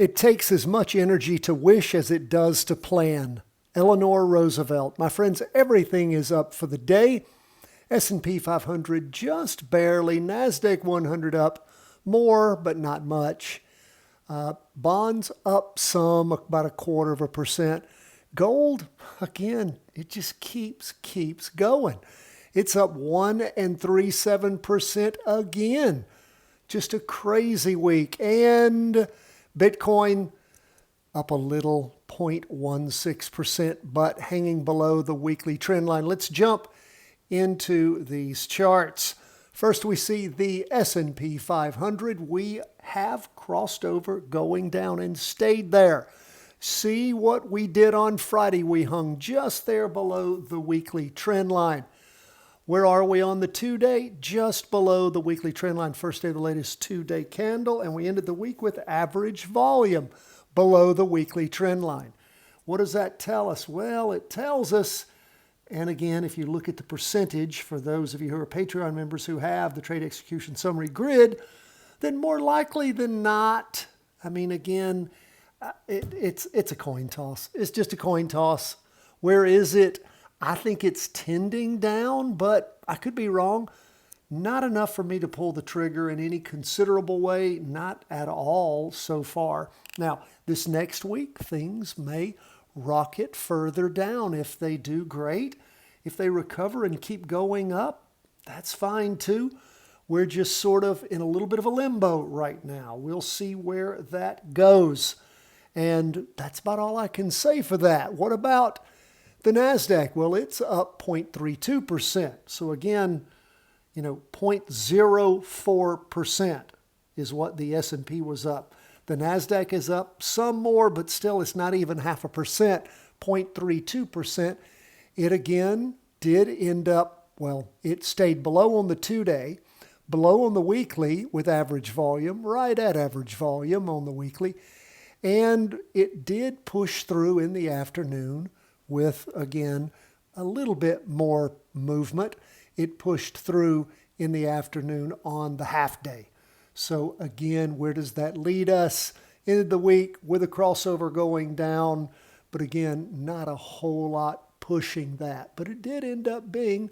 It takes as much energy to wish as it does to plan. Eleanor Roosevelt. My friends, everything is up for the day. S&P 500 just barely. NASDAQ 100 up more, but not much. Bonds up some, about 1/4%. Gold, again, it just keeps going. It's up 1.37% again. Just a crazy week. And Bitcoin up a little, 0.16%, but hanging below the weekly trend line. Let's jump into these charts. First, we see the S&P 500. We have crossed over, going down and stayed there. See what we did on Friday. We hung just there below the weekly trend line. Where are we on the 2-day? Just below the weekly trend line. First day of the latest 2-day candle, and we ended the week with average volume below the weekly trend line. What does that tell us? Well, it tells us, and again, if you look at the percentage, for those of you who are Patreon members who have the trade execution summary grid, then more likely than not, I mean, again, it's a coin toss. It's just a coin toss. Where is it? I think it's tending down, but I could be wrong. Not enough for me to pull the trigger in any considerable way, not at all so far. Now, this next week, things may rocket further down. If they do, great. If they recover and keep going up, that's fine too. We're just sort of in a little bit of a limbo right now. We'll see where that goes. And that's about all I can say for that. What about the NASDAQ? Well, it's up 0.32%. So again, 0.04% is what the S&P was up. The NASDAQ is up some more, but still it's not even 0.5%, 0.32%. It again did end up, well, it stayed below on the 2-day, below on the weekly with average volume, right at average volume on the weekly. And it did push through in the afternoon with, again, a little bit more movement. It pushed through in the afternoon on the half day. So again, where does that lead us? Ended the week with a crossover going down, but again, not a whole lot pushing that. But it did end up being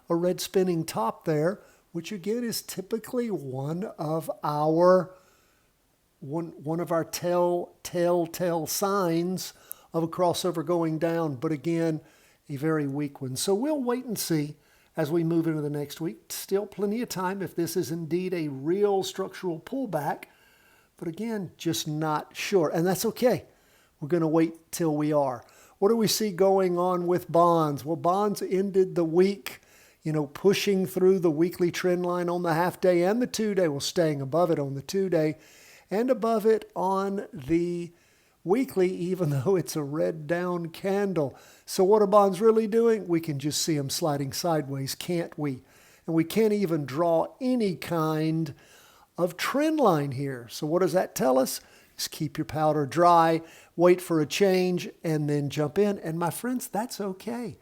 a red spinning top there, which again is typically one of our telltale signs of a crossover going down, but again, a very weak one. So we'll wait and see as we move into the next week. Still plenty of time if this is indeed a real structural pullback, but again, just not sure. And that's okay. We're going to wait till we are. What do we see going on with bonds? Well, bonds ended the week, pushing through the weekly trend line on the half day and the 2-day. Well, staying above it on the 2-day and above it on the weekly, even though it's a red down candle. So what are bonds really doing? We can just see them sliding sideways, can't we? And we can't even draw any kind of trend line here. So what does that tell us? Just keep your powder dry, wait for a change, and then jump in. And my friends, that's okay.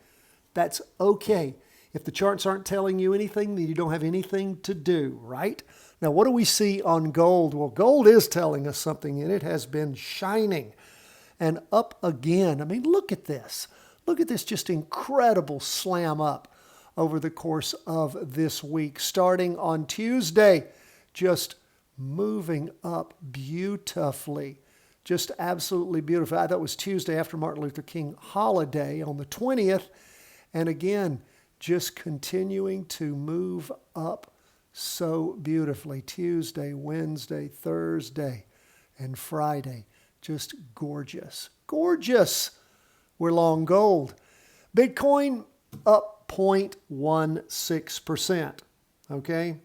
That's okay. If the charts aren't telling you anything, then you don't have anything to do, right? Now, what do we see on gold? Well, gold is telling us something, and it has been shining and up again. I mean, look at this. Look at this just incredible slam up over the course of this week. Starting on Tuesday, just moving up beautifully. Just absolutely beautiful. I thought it was Tuesday after Martin Luther King holiday on the 20th. And again, just continuing to move up so beautifully. Tuesday, Wednesday, Thursday, and Friday. Just gorgeous. Gorgeous. We're long gold. Bitcoin up 0.16%. Okay?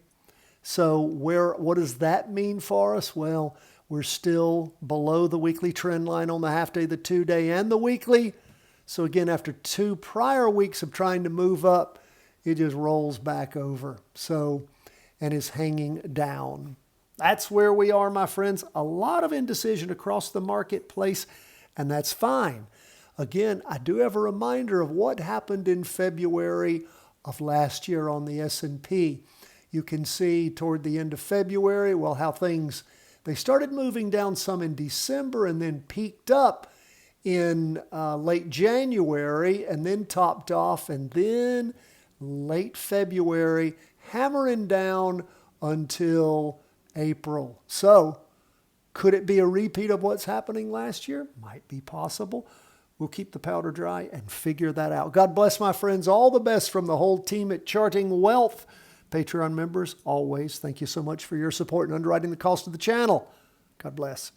So what does that mean for us? Well, we're still below the weekly trend line on the half day, the 2-day, and the weekly. So again, after 2 prior weeks of trying to move up, it just rolls back over. And is hanging down. That's where we are, my friends. A lot of indecision across the marketplace, and that's fine. Again, I do have a reminder of what happened in February of last year on the S&P. You can see toward the end of February, well, how things They started moving down some in December and then peaked up in late January and then topped off, and then late February, hammering down until April. So could it be a repeat of what's happening last year? Might be possible. We'll keep the powder dry and figure that out. God bless, my friends. All the best from the whole team at Charting Wealth. Patreon members, always, thank you so much for your support in underwriting the cost of the channel. God bless.